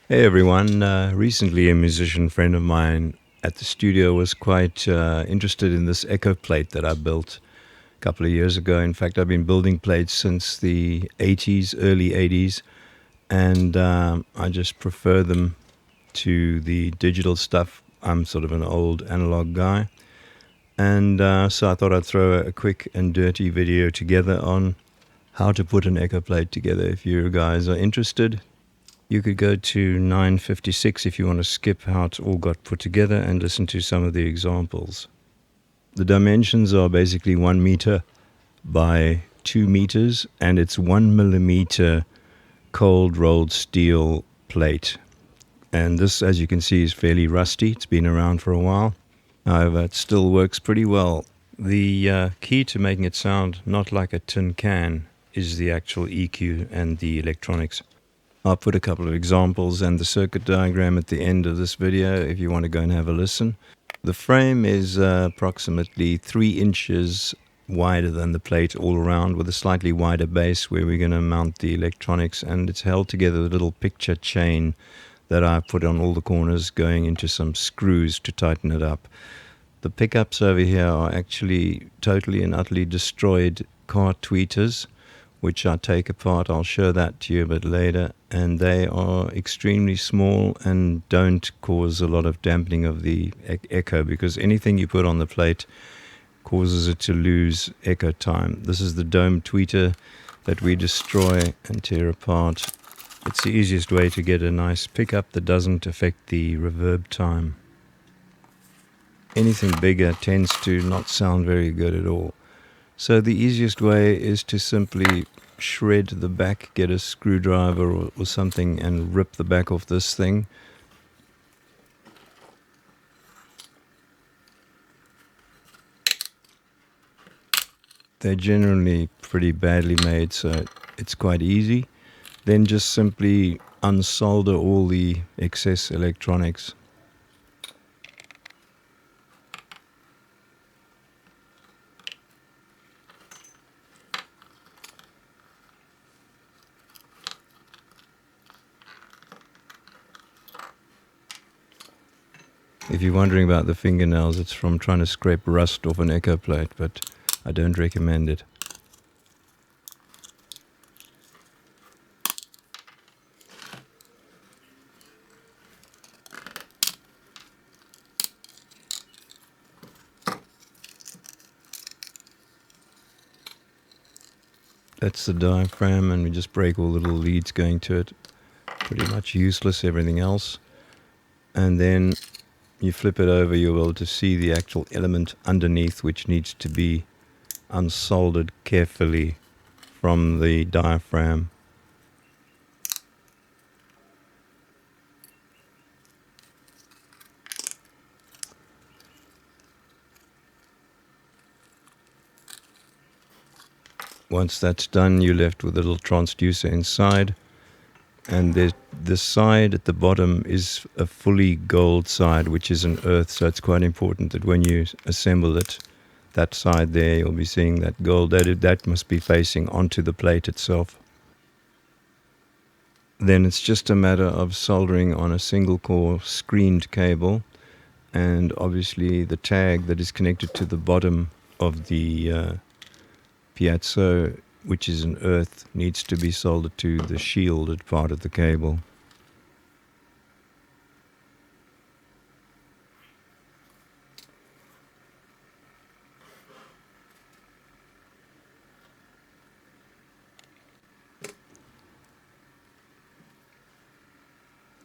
Hey everyone, recently a musician friend of mine at the studio was quite interested in this echo plate that I built a couple of years ago. In fact, I've been building plates since the 80s, early 80s, and I just prefer them to the digital stuff. I'm sort of an old analog guy, and so I thought I'd throw a quick and dirty video together on how to put an echo plate together. If you guys are interested, you could go to 956 if you want to skip how it all got put together and listen to some of the examples. The dimensions are basically 1 meter by 2 meters, and it's 1 millimeter cold rolled steel plate. And this, as you can see, is fairly rusty. It's been around for a while. However, it still works pretty well. The key to making it sound not like a tin can is the actual EQ and the electronics. I'll put a couple of examples and the circuit diagram at the end of this video if you want to go and have a listen. The frame is approximately 3 inches wider than the plate all around, with a slightly wider base where we're going to mount the electronics, and it's held together with a little picture chain that I've put on all the corners going into some screws to tighten it up. The pickups over here are actually totally and utterly destroyed car tweeters, which I take apart. I'll show that to you a bit later, and they are extremely small and don't cause a lot of dampening of the echo, because anything you put on the plate causes it to lose echo time. This is the dome tweeter that we destroy and tear apart. It's the easiest way to get a nice pickup that doesn't affect the reverb time. Anything bigger tends to not sound very good at all. So the easiest way is to simply shred the back, get a screwdriver or something and rip the back off this thing. They're generally pretty badly made, so it's quite easy. Then just simply unsolder all the excess electronics. If you're wondering about the fingernails, it's from trying to scrape rust off an echo plate, but I don't recommend it. That's the diaphragm, and we just break all the little leads going to it. Pretty much useless, everything else. And then you flip it over, you'll be able to see the actual element underneath, which needs to be unsoldered carefully from the diaphragm. Once that's done, you're left with a little transducer inside, and the side at the bottom is a fully gold side, which is an earth, so it's quite important that when you assemble it, that side there, you'll be seeing that gold, that must be facing onto the plate itself. Then it's just a matter of soldering on a single core screened cable, and obviously the tag that is connected to the bottom of the piezo, which is an earth, needs to be soldered to the shielded part of the cable.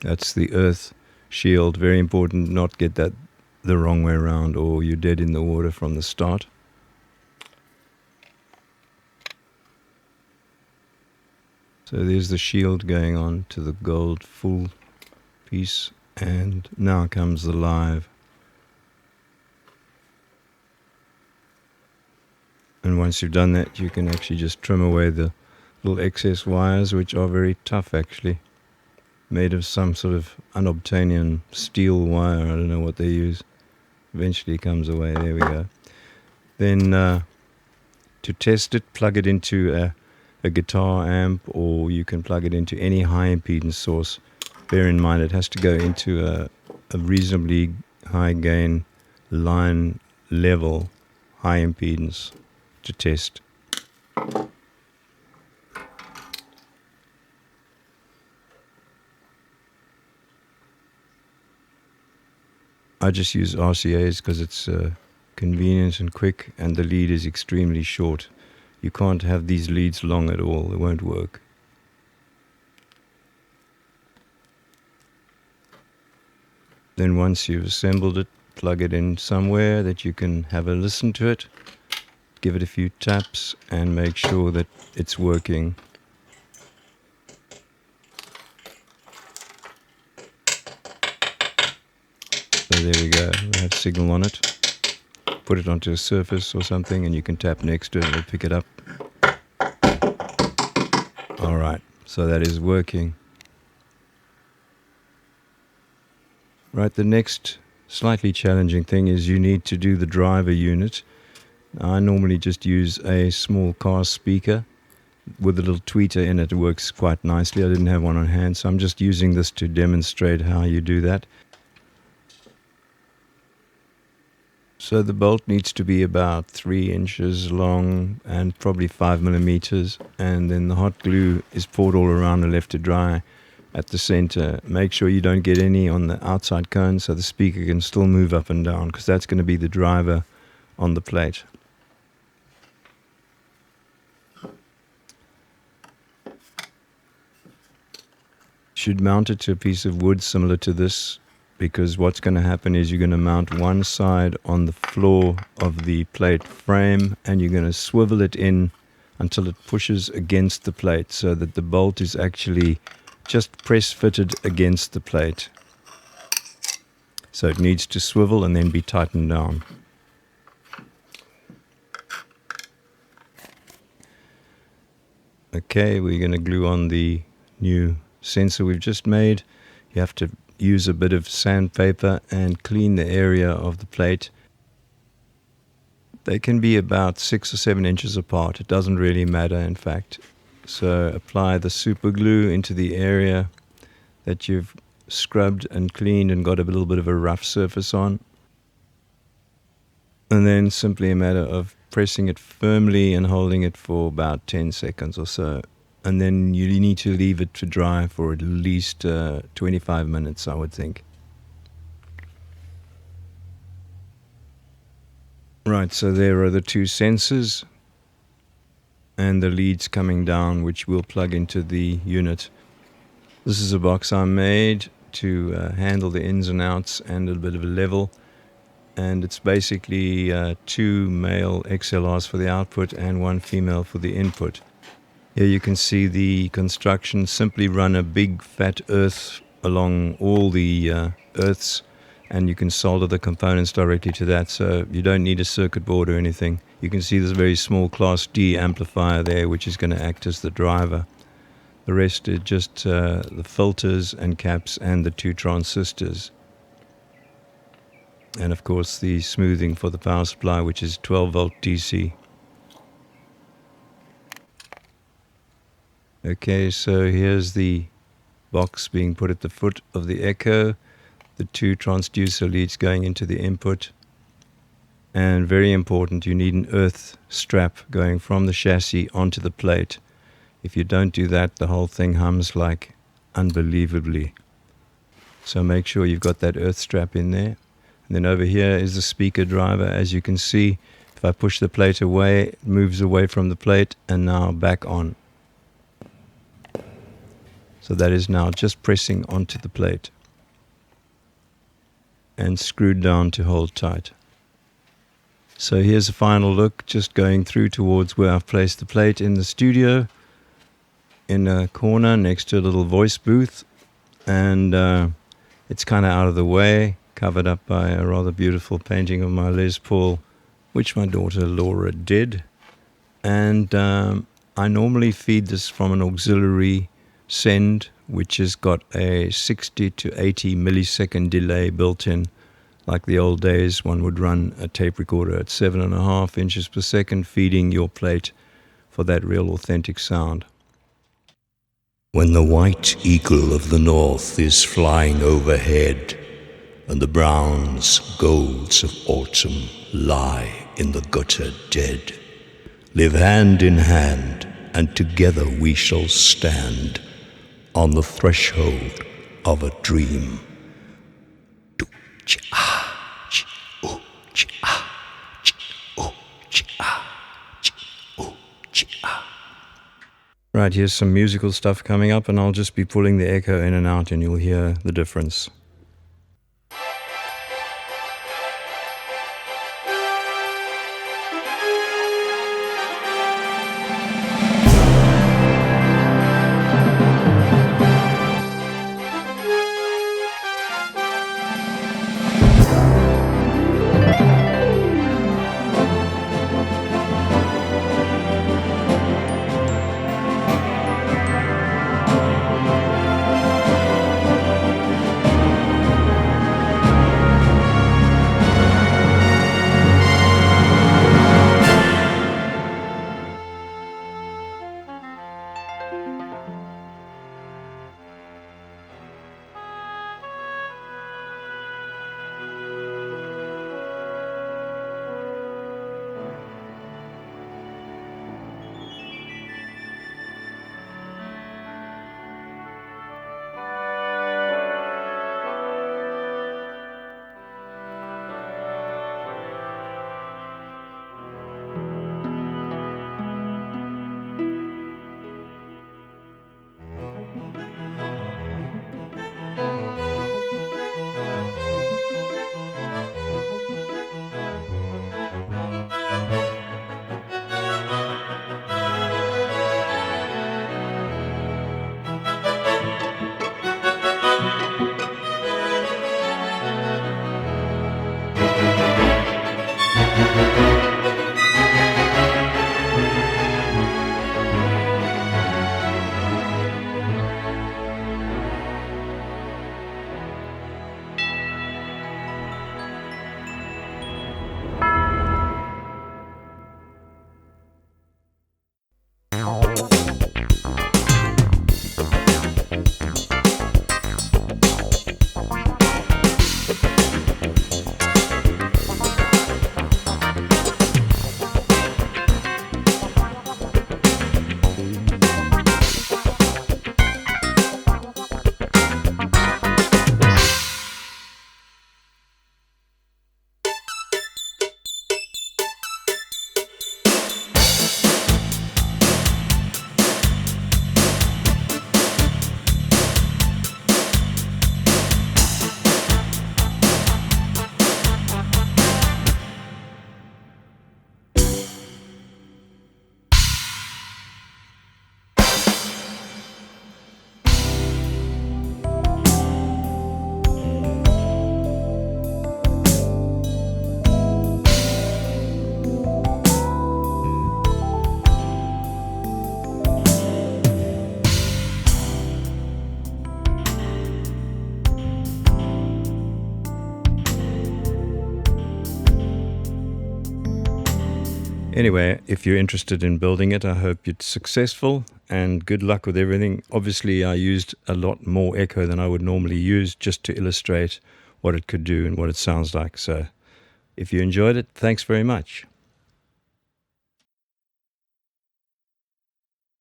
That's the earth shield. Very important not get that the wrong way around, or you're dead in the water from the start. So there's the shield going on to the gold full piece, and now comes the live. And once you've done that, you can actually just trim away the little excess wires, which are very tough actually. Made of some sort of unobtainium steel wire, I don't know what they use. Eventually it comes away, there we go. Then to test it, plug it into a guitar amp, or you can plug it into any high impedance source. bear in mind it has to go into a reasonably high gain line level, high impedance to test. I just use RCAs because it's convenient and quick, and the lead is extremely short. You can't have these leads long at all, it won't work. Then once you've assembled it, plug it in somewhere that you can have a listen to it, give it a few taps and make sure that it's working. So there we go, we have signal on it. Put it onto a surface or something and you can tap next to it and it'll pick it up. Alright, so that is working. Right, the next slightly challenging thing is you need to do the driver unit. I normally just use a small car speaker with a little tweeter in it. It works quite nicely. I didn't have one on hand, so I'm just using this to demonstrate how you do that. So the bolt needs to be about 3 inches long and probably 5 millimeters, and then the hot glue is poured all around and left to dry at the center. Make sure you don't get any on the outside cone so the speaker can still move up and down, because that's going to be the driver on the plate. Should mount it to a piece of wood similar to this, because what's going to happen is you're going to mount one side on the floor of the plate frame and you're going to swivel it in until it pushes against the plate, so that the bolt is actually just press fitted against the plate. So it needs to swivel and then be tightened down. Okay, we're going to glue on the new sensor we've just made. You have to use a bit of sandpaper and clean the area of the plate. They can be about 6 or 7 inches apart. It doesn't really matter, in fact. So apply the super glue into the area that you've scrubbed and cleaned and got a little bit of a rough surface on. And then simply a matter of pressing it firmly and holding it for about 10 seconds or so. And then you need to leave it to dry for at least 25 minutes, I would think. Right, so there are the two sensors and the leads coming down, which we'll plug into the unit. This is a box I made to handle the ins and outs and a bit of a level. And it's basically 2 male XLRs for the output and 1 female for the input. Here you can see the construction. Simply run a big fat earth along all the earths, and you can solder the components directly to that, so you don't need a circuit board or anything. You can see this very small Class D amplifier there, which is going to act as the driver. The rest is just the filters and caps and the 2 transistors. And of course the smoothing for the power supply, which is 12 volt DC. Okay, so here's the box being put at the foot of the Echo, the 2 transducer leads going into the input, and very important, you need an earth strap going from the chassis onto the plate. If you don't do that, the whole thing hums like unbelievably. So make sure you've got that earth strap in there. And then over here is the speaker driver. As you can see, if I push the plate away, it moves away from the plate and now back on. So that is now just pressing onto the plate and screwed down to hold tight. So here's a final look, just going through towards where I've placed the plate in the studio, in a corner next to a little voice booth, and it's kind of out of the way, covered up by a rather beautiful painting of my Les Paul, which my daughter Laura did. And I normally feed this from an auxiliary send, which has got a 60 to 80 millisecond delay built in. Like the old days, one would run a tape recorder at 7.5 inches per second, feeding your plate for that real authentic sound. When the white eagle of the north is flying overhead, and the browns, golds of autumn lie in the gutter dead, live hand in hand, and together we shall stand on the threshold of a dream. Right, here's some musical stuff coming up, and I'll just be pulling the echo in and out, and you'll hear the difference. Anyway, if you're interested in building it, I hope it's successful, and good luck with everything. Obviously, I used a lot more echo than I would normally use just to illustrate what it could do and what it sounds like. So if you enjoyed it, thanks very much.